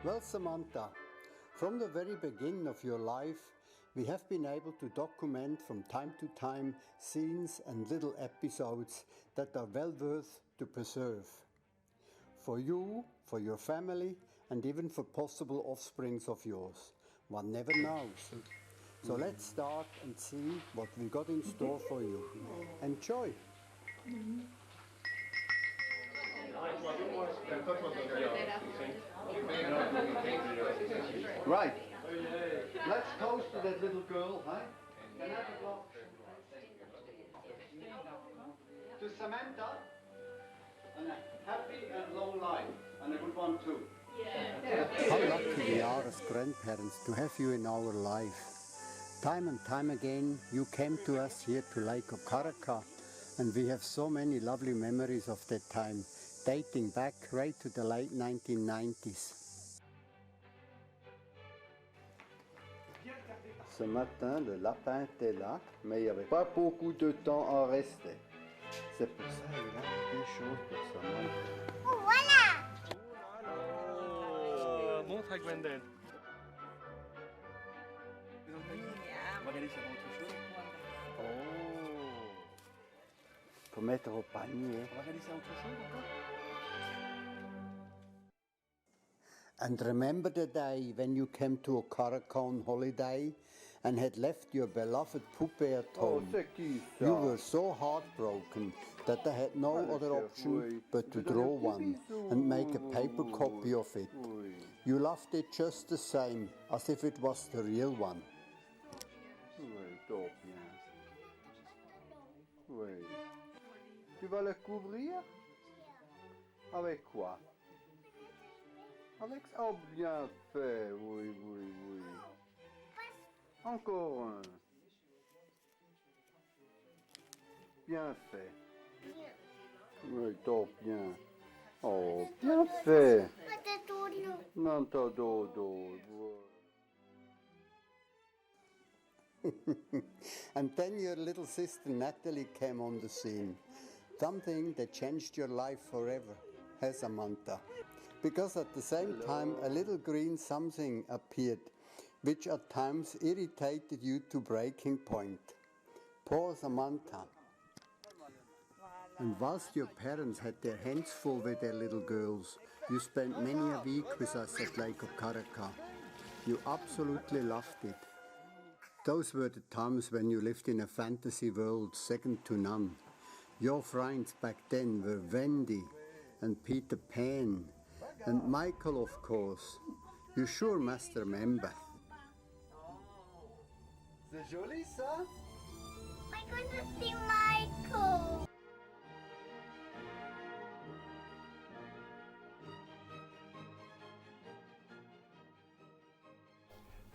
Well, Samantha, from the very beginning of your life, we have been able to document from time to time scenes and little episodes that are well worth to preserve. For you, for your family, and even for possible offsprings of yours. One never knows. So let's start and see what we got in store for you. Enjoy! Right, let's toast to that little girl, huh? Can I have a glass? To Samantha, and a happy and long life, and a good one too. How lucky we are as grandparents to have you in our life. Time and time again, you came to us here to Lake Okaraka, and we have so many lovely memories of that time, dating back right to the late 1990s. Ce matin, le lapin était là, mais il n'y avait pas beaucoup de temps à rester. C'est pour ça qu'il a des choses pour Samantha. Oh, voilà! Oh, montre à Gwendal. On va regarder s'il y a autre chose. Oh. Pour mettre au panier. On va regarder s'il y a autre chose encore. And remember the day when you came to Okaraka on holiday and had left your beloved poupée at home? You were so heartbroken that I had no other option but to draw one and make a paper copy of it. You loved it just the same, as if it was the real one. Oui. Tu vas le couvrir? Avec quoi? Avec ça, oh, bien fait, oui, oui, oui. Encore un. Bien fait. Oui, top, bien. Oh, bien fait. Non, t'as dodo. And then your little sister Natalie came on the scene. Something that changed your life forever, hey Samantha? Because at the same time a little green something appeared, which at times irritated you to breaking point. Poor Samantha. And whilst your parents had their hands full with their little girls, you spent many a week with us at Lake Okaraka. You absolutely loved it. Those were the times when you lived in a fantasy world second to none. Your friends back then were Wendy and Peter Pan and Michael, of course. You sure must remember. C'est joli ça? I'm going to see Michael.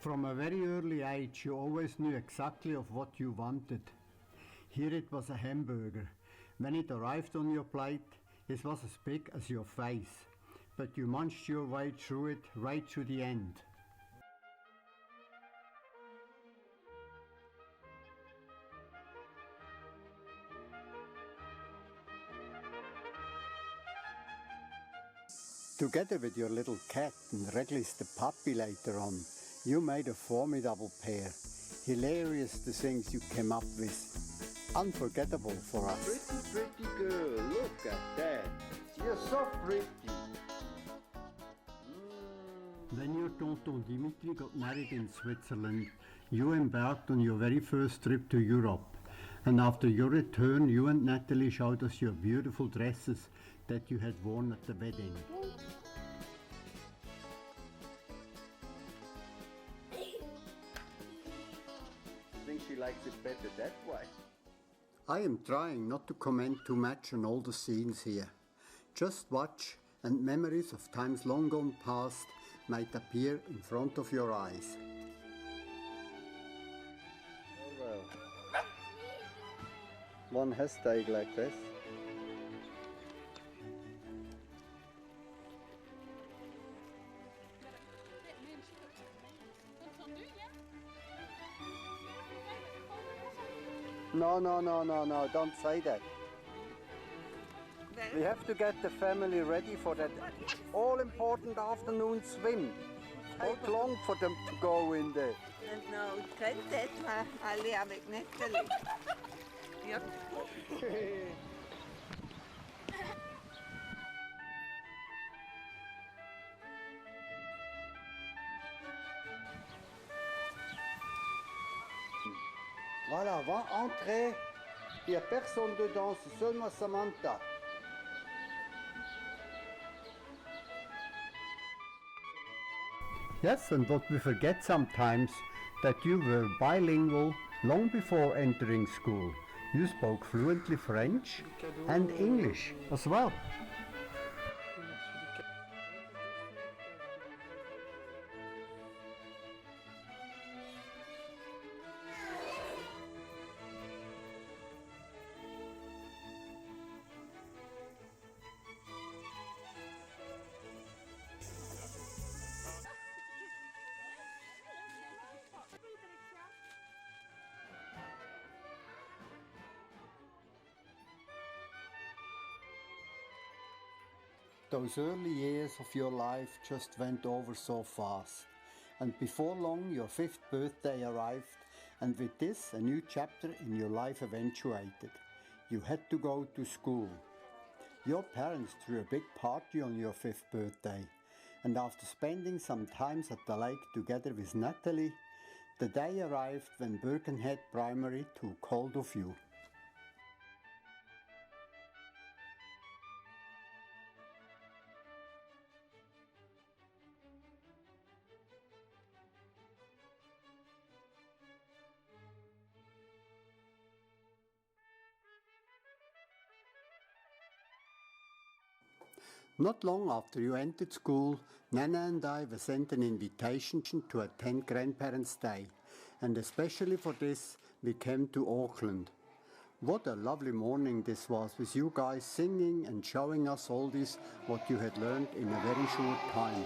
From a very early age, you always knew exactly of what you wanted. Here it was a hamburger. When it arrived on your plate, it was as big as your face, but you munched your way through it right to the end. Together with your little cat and Reglis the puppy later on, you made a formidable pair. Hilarious the things you came up with. Unforgettable for us. Pretty girl, look at that. You're so pretty. When your tonton Dimitri got married in Switzerland, you embarked on your very first trip to Europe. And after your return, you and Natalie showed us your beautiful dresses that you had worn at the wedding. I think she likes it better that way. I am trying not to comment too much on all the scenes here. Just watch, and memories of times long gone past might appear in front of your eyes. Oh well. One has stayed like this. No, don't say that. We have to get the family ready for that all-important afternoon swim. Take long for them to go in there. No, Grandchild alle avec Natalie. Ja. Voilà, va entrer. Il n'y a personne dedans, c'est seulement Samantha. Yes, and what we forget sometimes, that you were bilingual long before entering school. You spoke fluently French and English as well. Those early years of your life just went over so fast. And before long, your 5th birthday arrived, and with this, a new chapter in your life eventuated. You had to go to school. Your parents threw a big party on your 5th birthday, and after spending some time at the lake together with Natalie, the day arrived when Birkenhead Primary took hold of you. Not long after you entered school, Nana and I were sent an invitation to attend Grandparents' Day, and especially for this, we came to Auckland. What a lovely morning this was, with you guys singing and showing us all this, what you had learned in a very short time.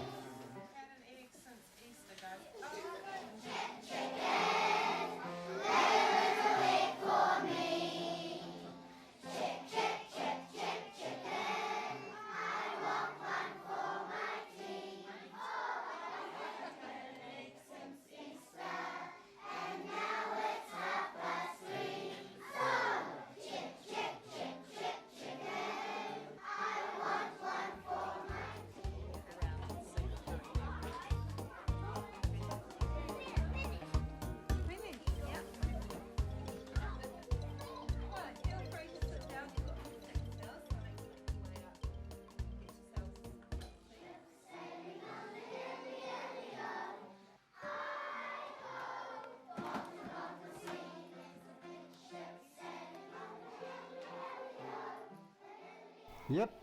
Yep,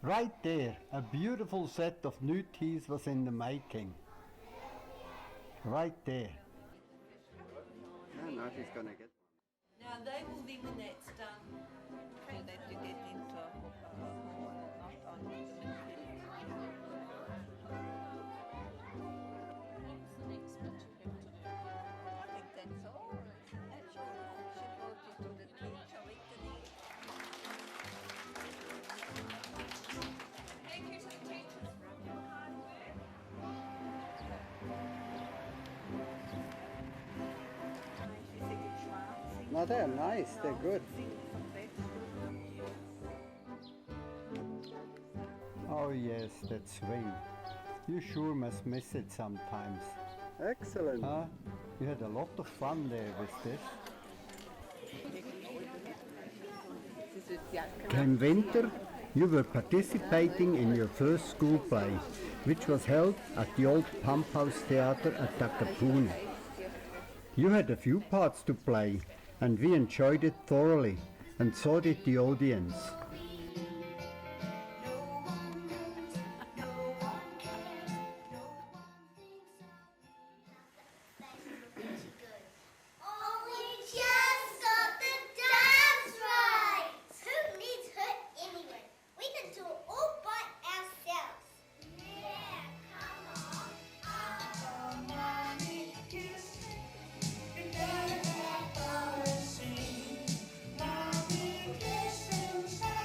right there, a beautiful set of new teas was in the making. Right there. Yeah, now she's gonna get one. Now they will be when that's done. So that you get into not on the What's the next bit you have to do? I think that's all. That's all. She brought you to the teacher with the net. Thank you to the teachers for all your hard work. She said it's schwarz. No, they're nice, they're good. Oh yes, that swing. You sure must miss it sometimes. Excellent. Huh? You had a lot of fun there with this. Came winter, you were participating in your first school play, which was held at the old Pump House Theatre at Takapuna. You had a few parts to play, and we enjoyed it thoroughly, and so did the audience. Only just got the dance right. Who needs her anyway? We can do it all by ourselves. Yeah, come on. Mommy kiss me. Mommy kiss inside.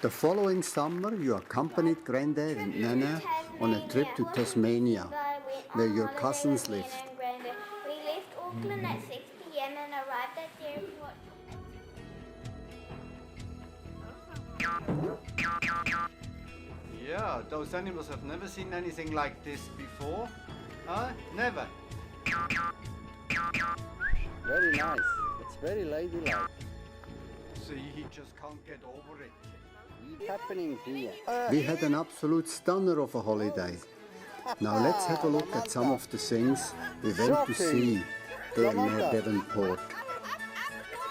The following summer, you accompanied Granddad and Nana on a trip to Tasmania, where your cousins lived. We left Auckland at 6 p.m. and arrived at the airport. Yeah, those animals have never seen anything like this before. Huh? Never. Very nice. It's very ladylike. See, he just can't get over it. What's happening here? We had an absolute stunner of a holiday. Now let's have a look at some of the things we went to see there near Devonport.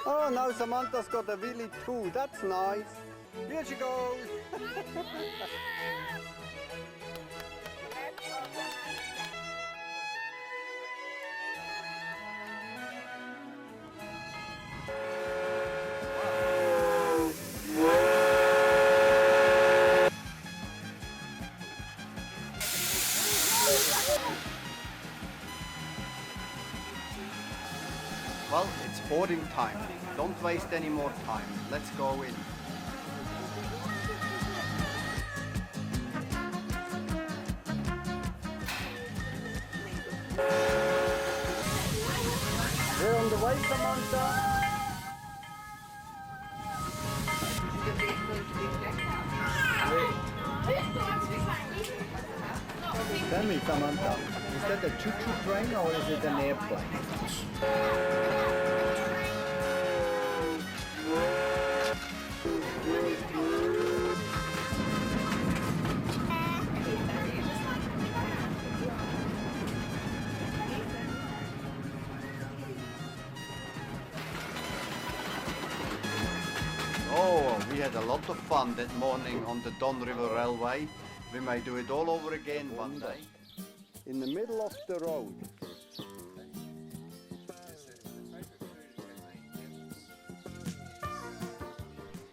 Oh, now Samantha's got a willy too. That's nice. Here she goes. Well, it's boarding time. Don't waste any more time. Let's go in. We're on the way, Samantha. Tell me, Samantha, is that a choo-choo train or is it an airplane? Oh, we had a lot of fun that morning on the Don River Railway. We may do it all over again one day. In the middle of the road.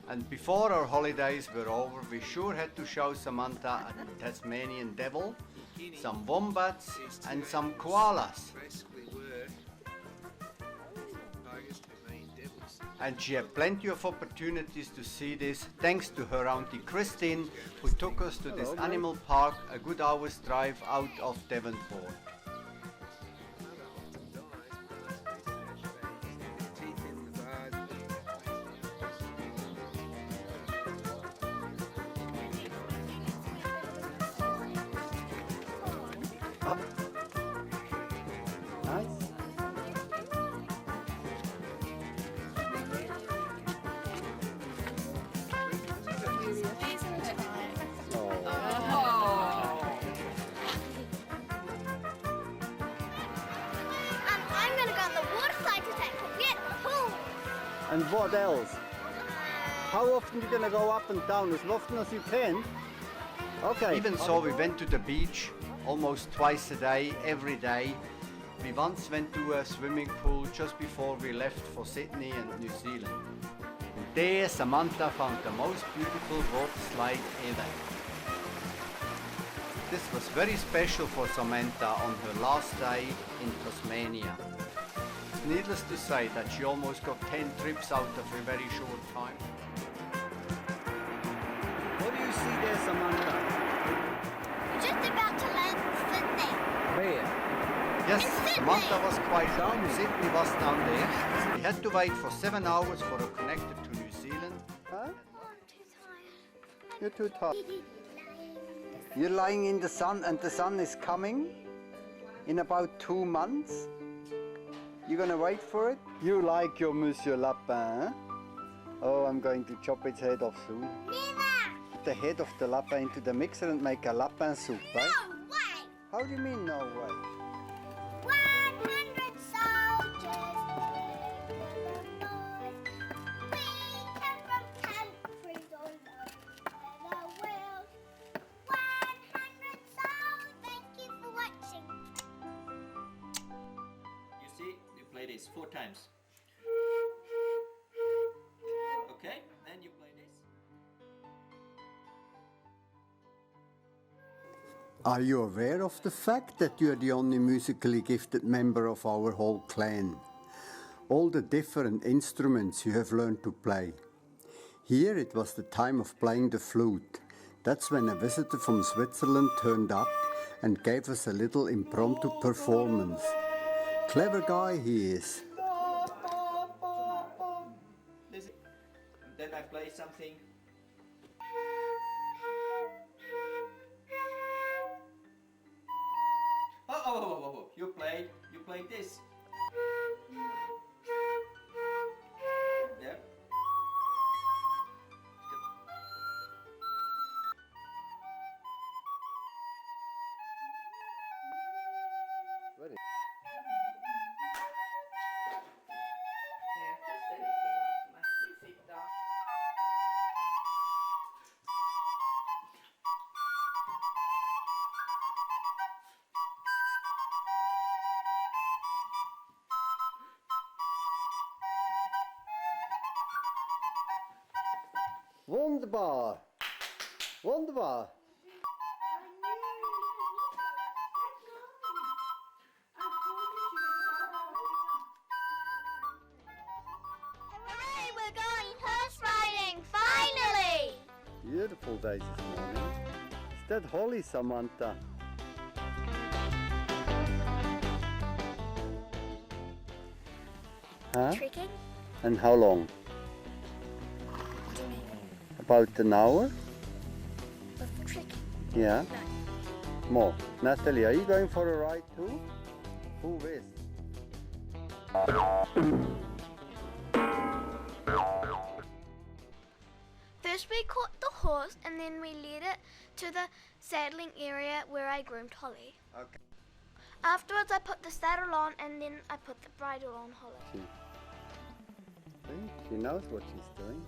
And before our holidays were over, we sure had to show Samantha a Tasmanian devil, some wombats and some koalas. And she had plenty of opportunities to see this thanks to her auntie Christine, who took us to this animal park a good hour's drive out of Devonport. I'm going to go on the water slide today. Get the pool. And what else? How often are you going to go up and down? As often as you can? Okay. Even so, we went to the beach almost twice a day, every day. We once went to a swimming pool just before we left for Sydney and New Zealand. And there, Samantha found the most beautiful water slide ever. This was very special for Samantha on her last day in Tasmania. It's needless to say that she almost got 10 trips out of a very short time. What do you see there, Samantha? We're just about to land in Sydney. Where? Yes, Samantha was quite down. Sydney was down there. We had to wait for 7 hours for a connector to New Zealand. Huh? You're too tired. You're lying in the sun and the sun is coming in about 2 months. You're gonna wait for it? You like your Monsieur Lapin, huh? Oh, I'm going to chop its head off soon. Never! Put the head of the lapin into the mixer and make a lapin soup, right? No way! How do you mean no way? 100 soldiers, we come from countries all over the world. 100 souls, thank you for watching. You see, you play this 4 times. Okay, then you play this. Are you aware of the fact that you are the only musically gifted member of our whole clan? All the different instruments you have learned to play. Here it was the time of playing the flute. That's when a visitor from Switzerland turned up and gave us a little impromptu performance. Clever guy he is. Listen. And then I play something. Oh, you played this. Yeah. Very. Wunderbar! Wunderbar! Hooray, we're going horse riding, finally! Beautiful day this morning. Is that Holly, Samantha? Huh? Tricking? And how long? About an hour? With tricking? Yeah. More. Natalie, are you going for a ride too? Who is? First we caught the horse and then we led it to the saddling area where I groomed Holly. Okay. Afterwards I put the saddle on and then I put the bridle on Holly. See, she knows what she's doing.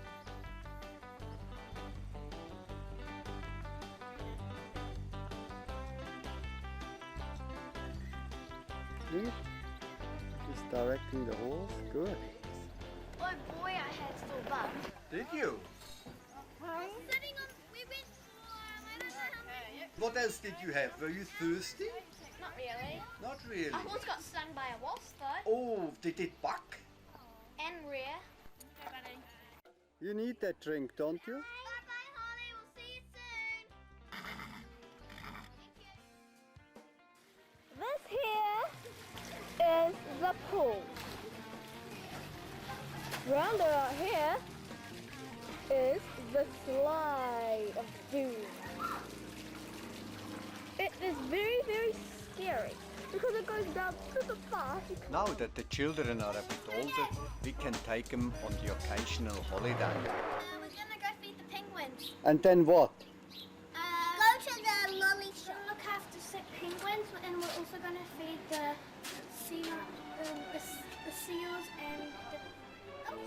See? Just directing the horse. Good. Oh boy, I had still bum. Did you? Sitting on, we went for, I don't know how many. What else did you have? Were you thirsty? Not really. Not really. I almost got stung by a wasp though. Oh, did it buck? And rare. You need that drink, don't you? Bye Holly, we'll see you soon. This here is the pool. Round about here is the slide of doom. It is very, very scary because it goes down super fast. Now that the children are a bit older, we can take them on the occasional holiday. We're gonna go feed the penguins. And then what? Go to the lolly shop. Look after sick penguins, and we're also gonna feed the seals and the.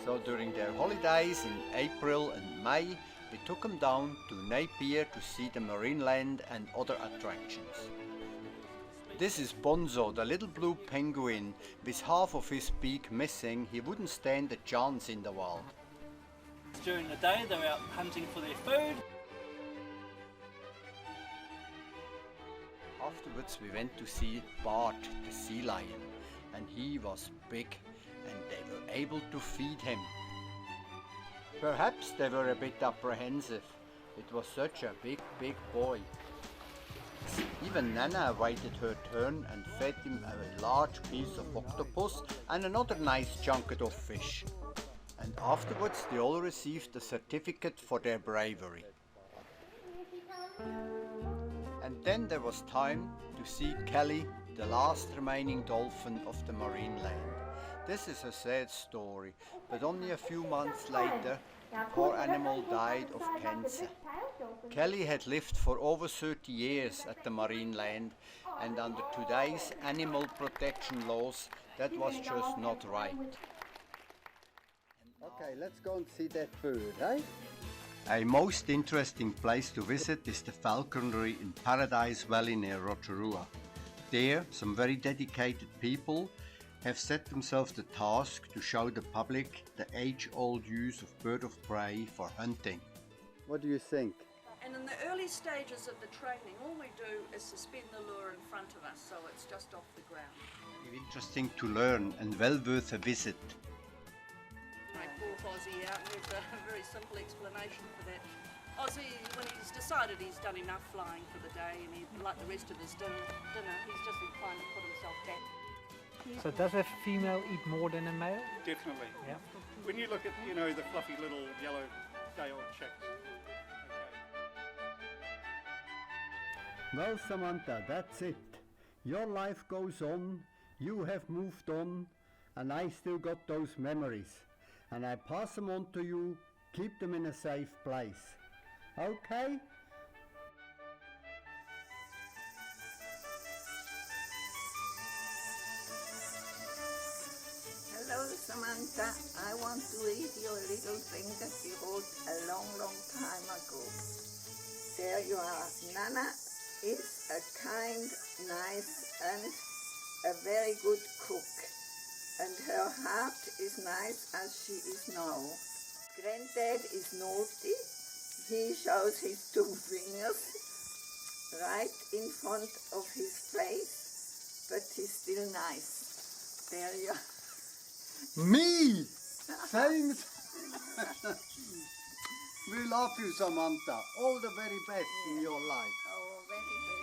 So during their holidays in April and May, we took them down to Napier to see the marine land and other attractions. This is Bonzo, the little blue penguin. With half of his beak missing, he wouldn't stand a chance in the wild. During the day, they're out hunting for their food. Afterwards, we went to see Bart, the sea lion, and he was big, and they were able to feed him. Perhaps they were a bit apprehensive. It was such a big boy. Even Nana waited her turn and fed him a large piece of octopus and another nice chunk of fish. And afterwards they all received a certificate for their bravery. And then there was time to see Kelly, the last remaining dolphin of the marine land. This is a sad story, but only a few months later, the poor animal died of cancer. Kelly had lived for over 30 years at the marine land, and under today's animal protection laws, that was just not right. Okay, let's go and see that bird, eh? A most interesting place to visit is the falconry in Paradise Valley near Rotorua. There, some very dedicated people have set themselves the task to show the public the age-old use of bird of prey for hunting. What do you think? And in the early stages of the training, all we do is suspend the lure in front of us, so it's just off the ground. Interesting to learn and well worth a visit. I call Ozzy out, and there's a very simple explanation for that. Ozzy, when he's decided he's done enough flying for the day, and he'd like the rest of his dinner, he's just inclined to put himself back. So does a female eat more than a male? Definitely. Yeah. When you look at, you know, the fluffy little yellow day-old chicks. Well, Samantha, that's it. Your life goes on, you have moved on, and I still got those memories. And I pass them on to you, keep them in a safe place. Okay? Hello, Samantha. I want to read you a little thing that you wrote a long, long time ago. There you are. Nana is a kind, nice, and a very good cook. And her heart is nice as she is now. Granddad is naughty. He shows his 2 fingers right in front of his face, but he's still nice. There you are. Me! Thanks! We love you, Samantha. All the very best in your life. Oh, very, very